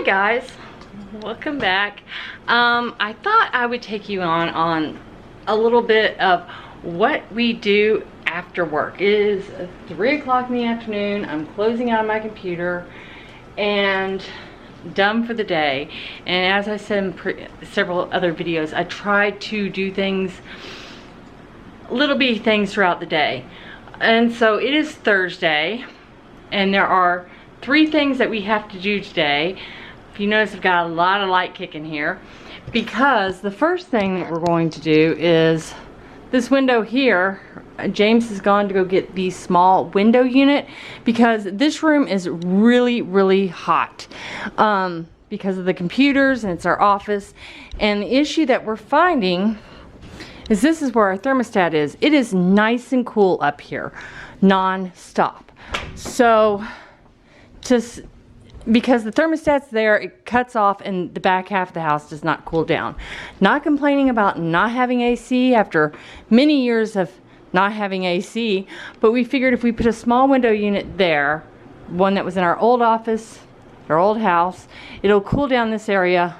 guys, welcome back. I thought I would take you on a little bit of what we do after work. It is 3 o'clock in the afternoon. I'm closing out of my computer and done for the day. And as I said in several other videos, I try to do things, little bitty things throughout the day. And so it is Thursday, and there are 3 things that we have to do today. If you notice, I've got a lot of light kicking here, because the first thing that we're going to do is this window here. James has gone to go get the small window unit because this room is really hot because of the computers, and it's our office. And the issue that we're finding is this is where our thermostat is. It is nice and cool up here, non-stop. So because the thermostat's there, it cuts off and the back half of the house does not cool down. Not complaining about not having AC after many years of not having AC, but we figured if we put a small window unit there, one that was in our old office, our old house, it'll cool down this area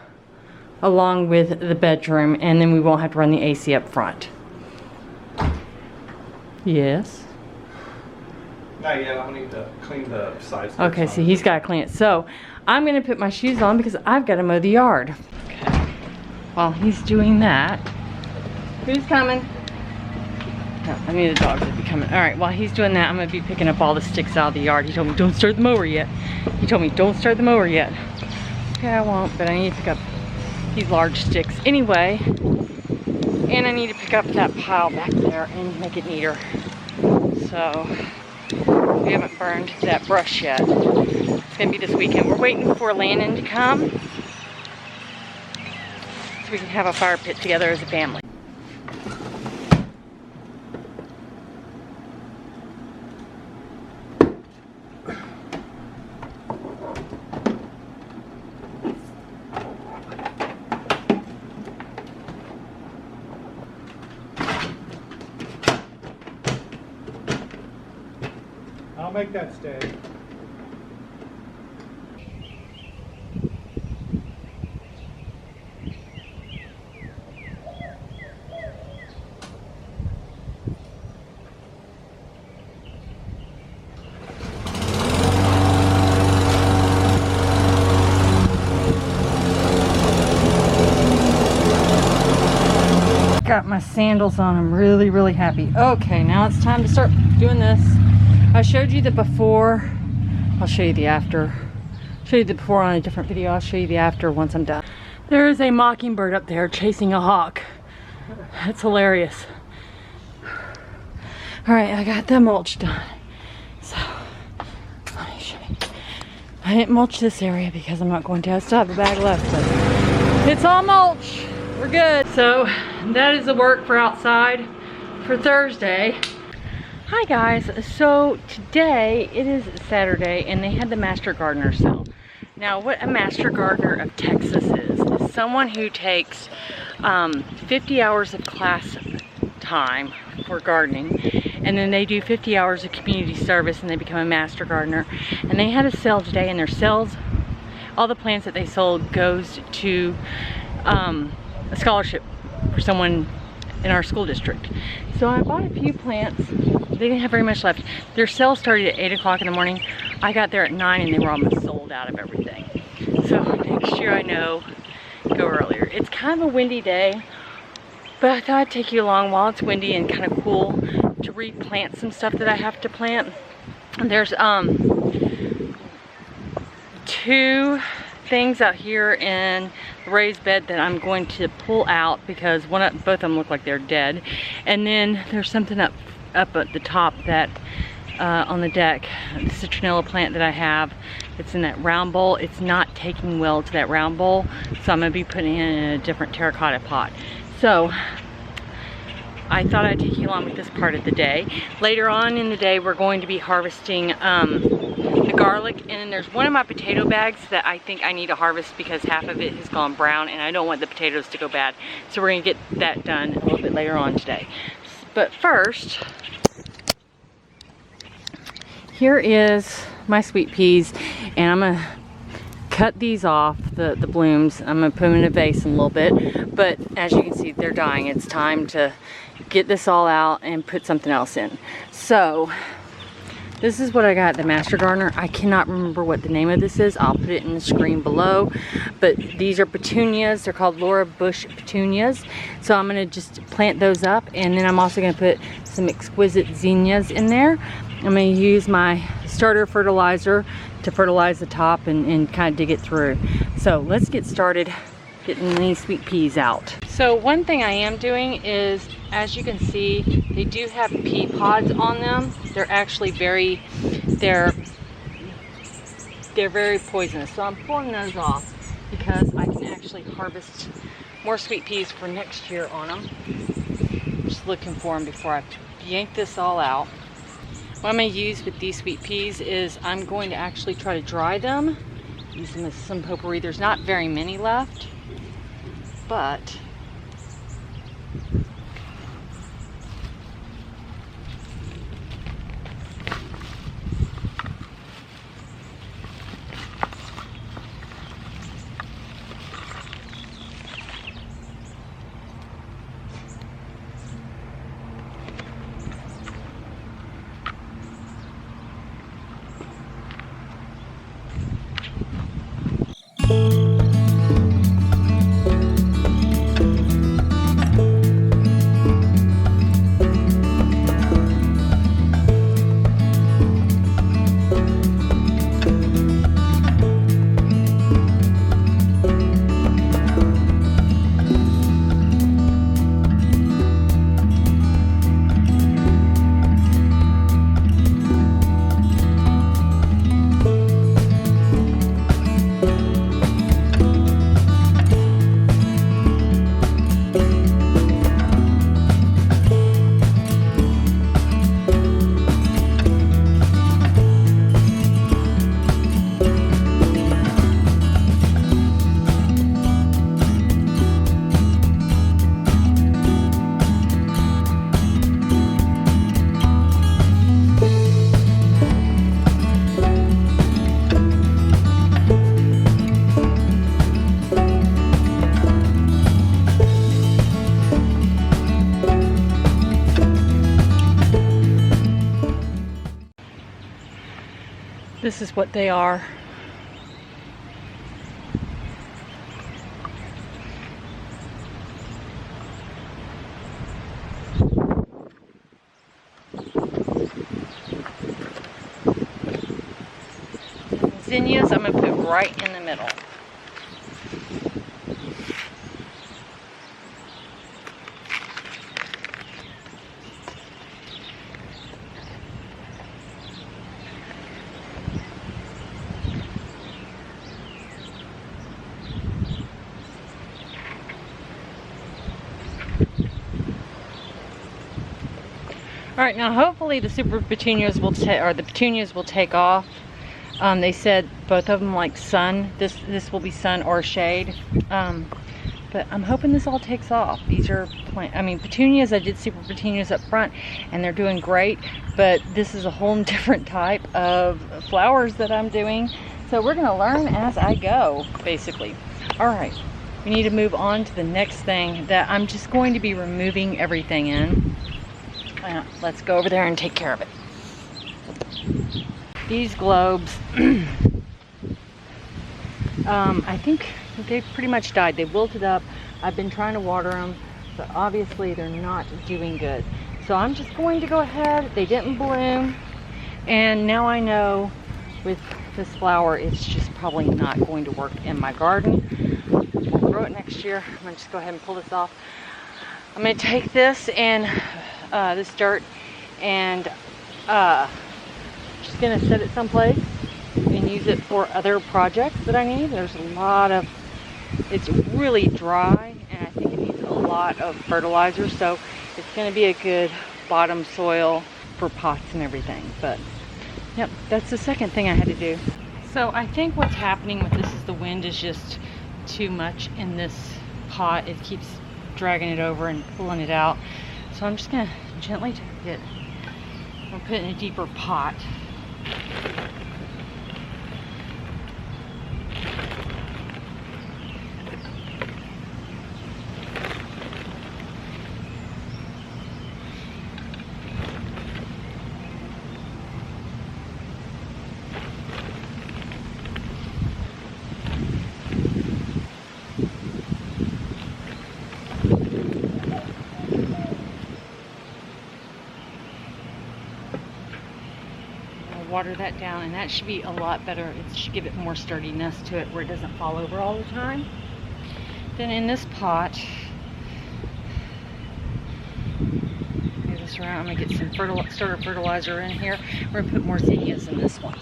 along with the bedroom, and then we won't have to run the AC up front. Yes? Not yet. I'm gonna need to clean the sides. Okay, so he's got to clean it. So I'm gonna put my shoes on because I've got to mow the yard. Okay. While he's doing that, who's coming? No, I need the dogs to be coming. All right, while he's doing that, I'm gonna be picking up all the sticks out of the yard. He told me don't start the mower yet. He told me don't start the mower yet. Okay, I won't, but I need to pick up these large sticks anyway. And I need to pick up that pile back there and make it neater. So we haven't burned that brush yet. It's gonna be this weekend. We're waiting for Landon to come so we can have a fire pit together as a family. I'll make that stay. Got my sandals on. I'm really happy. Okay, now it's time to start doing this. I showed you the before. I'll show you the after. I'll show you the before on a different video. I'll show you the after once I'm done. There is a mockingbird up there chasing a hawk. That's hilarious. All right, I got the mulch done. So let me show you. I didn't mulch this area because I'm not going to. I still have a bag left, but it's all mulch. We're good. So that is the work for outside for Thursday. Hi guys, so today it is Saturday and they had the Master Gardener sale. Now what a Master Gardener of Texas is someone who takes 50 hours of class time for gardening, and then they do 50 hours of community service and they become a Master Gardener. And they had a sale today, and their sales, all the plants that they sold goes to a scholarship for someone in our school district. So I bought a few plants. They didn't have very much left. Their sale started at 8 o'clock in the morning. I got there at 9 and they were almost sold out of everything. So next year I know, go earlier. It's kind of a windy day, but I thought I'd take you along while it's windy and kind of cool to replant some stuff that I have to plant. There's 2 things out here in the raised bed that I'm going to pull out because both of them look like they're dead. And then there's something up at the top that on the deck, the citronella plant that I have, it's in that round bowl. It's not taking well to that round bowl, so I'm gonna be putting it in a different terracotta pot. So I thought I'd take you along with this part of the day. Later on in the day, we're going to be harvesting the garlic, and then there's one of my potato bags that I think I need to harvest because half of it has gone brown and I don't want the potatoes to go bad. So we're gonna get that done a little bit later on today. But first, here is my sweet peas, and I'm gonna cut these off, the blooms. I'm gonna put them in a vase in a little bit, but as you can see, they're dying. It's time to get this all out and put something else in. So this is what I got at the Master Gardener. I cannot remember what the name of this is. I'll put it in the screen below. But these are petunias. They're called Laura Bush petunias. So I'm going to just plant those up. And then I'm also going to put some exquisite zinnias in there. I'm going to use my starter fertilizer to fertilize the top and kind of dig it through. So let's get started getting these sweet peas out. So one thing I am doing is, as you can see, they do have pea pods on them. They're actually very poisonous. So I'm pulling those off because I can actually harvest more sweet peas for next year on them. I'm just looking for them before I yank this all out. What I'm going to use with these sweet peas is I'm going to actually try to dry them. Use them as some potpourri. There's not very many left, but this is what they are. Zinnias I'm going to put right in the middle. Alright, now hopefully the super petunias will the petunias will take off. They said both of them like sun. This will be sun or shade. But I'm hoping this all takes off. These are petunias. I did super petunias up front and they're doing great, but this is a whole different type of flowers that I'm doing. So we're gonna learn as I go, basically. Alright, we need to move on to the next thing that I'm just going to be removing everything in. Let's go over there and take care of it. These globes, I think they pretty much died. They wilted up. I've been trying to water them, but obviously they're not doing good. So I'm just going to go ahead. They didn't bloom, and now I know with this flower it's just probably not going to work in my garden. We'll grow it next year. I'm going to just go ahead and pull this off. I'm going to take this and this dirt and just gonna set it someplace and use it for other projects that I need. There's a lot of, it's really dry and I think it needs a lot of fertilizer, so it's gonna be a good bottom soil for pots and everything. But yep, that's the second thing I had to do. So I think what's happening with this is the wind is just too much in this pot. It keeps dragging it over and pulling it out. So I'm just gonna gently take it. I'll put it in a deeper pot. water that down, and that should be a lot better. It should give it more sturdiness to it where it doesn't fall over all the time. Then in this pot, move this around. I'm gonna get some starter fertilizer in here. We're gonna put more zinnias in this one.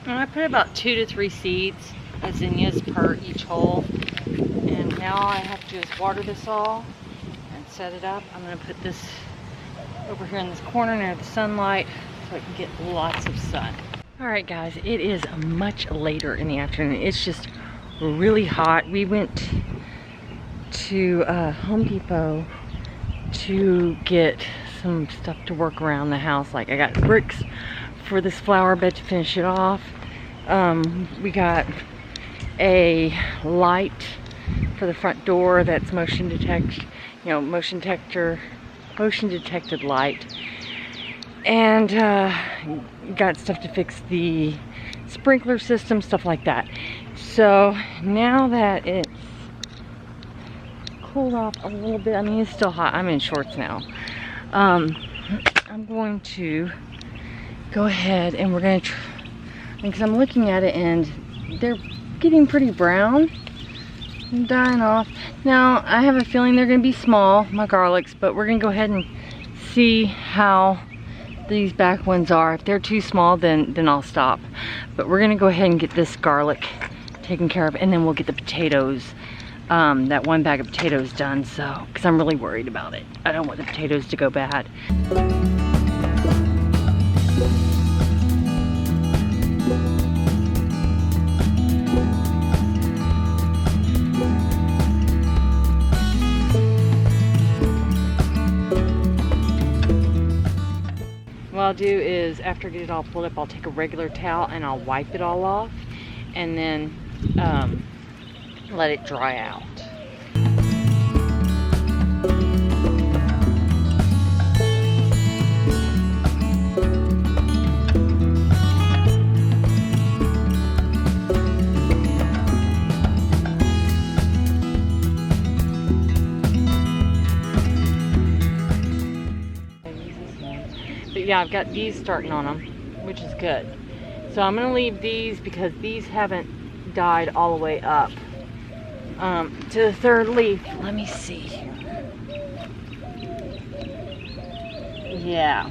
And I put about 2 to 3 seeds of zinnias per each hole. And now all I have to do is water this all and set it up. I'm gonna put this over here in this corner near the sunlight so I can get lots of sun. All right, guys, it is much later in the afternoon. It's just really hot. We went to Home Depot to get some stuff to work around the house. Like I got bricks for this flower bed to finish it off. We got a light for the front door that's motion detected light, and got stuff to fix the sprinkler system, stuff like that. So now that it's cooled off a little bit, I mean it's still hot, I'm in shorts now. I'm going to go ahead and we're going to because I'm looking at it and they're getting pretty brown and dying off. Now I have a feeling they're going to be small, my garlics, but we're going to go ahead and see how these back ones are. If they're too small, then I'll stop. But we're going to go ahead and get this garlic taken care of, and then we'll get the potatoes, that 1 bag of potatoes done. So because I'm really worried about it, I don't want the potatoes to go bad. What I'll do is, after I get it all pulled up, I'll take a regular towel and I'll wipe it all off, and then let it dry out. But yeah, I've got these starting on them, which is good. So I'm going to leave these because these haven't died all the way up to the 3rd leaf. Let me see here. Yeah,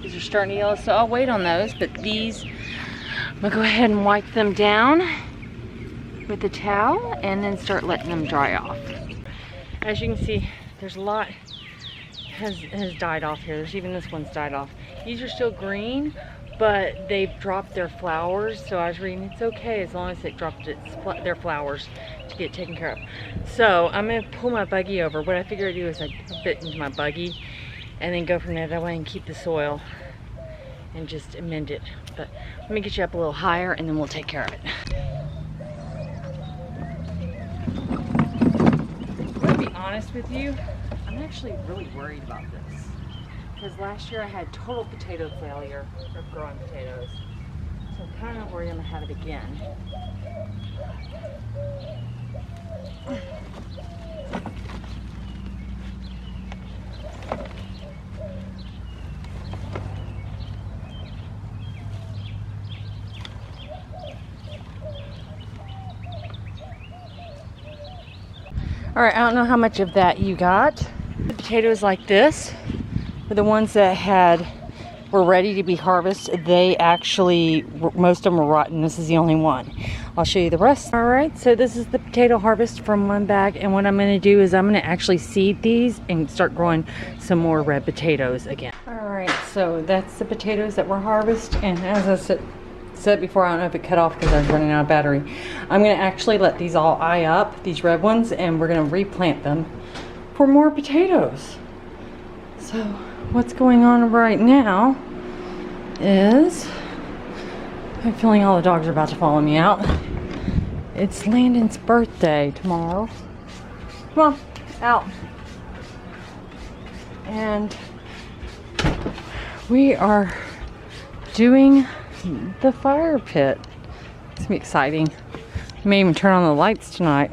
these are starting to yellow, so I'll wait on those. But these, I'm going to go ahead and wipe them down with the towel and then start letting them dry off. As you can see, there's a lot has died off here. There's even this one's died off. These are still green, but they've dropped their flowers. So I was reading it's okay as long as it dropped their flowers to get taken care of. So I'm gonna pull my buggy over. What I figure I'd do is I'd put it into my buggy and then go from there. That way I can keep the soil and just amend it. But let me get you up a little higher and then we'll take care of it. I'm gonna be honest with you, I'm actually really worried about this because last year I had total potato failure of growing potatoes, so I'm kind of worried I'm gonna have it again. All right, I don't know how much of that you got. The potatoes like this were the ones that were ready to be harvested. They actually, most of them were rotten. This is the only one. I'll show you the rest. All right, so this is the potato harvest from 1 bag, and what I'm gonna do is I'm gonna actually seed these and start growing some more red potatoes again. All right, so that's the potatoes that were harvested, and as I said before, I don't know if it cut off because I was running out of battery. I'm gonna actually let these all eye up, these red ones, and we're gonna replant them for more potatoes. So what's going on right now is, I'm feeling all the dogs are about to follow me out. It's Landon's birthday tomorrow. Come on, out. And we are doing the fire pit. It's gonna be exciting. I may even turn on the lights tonight.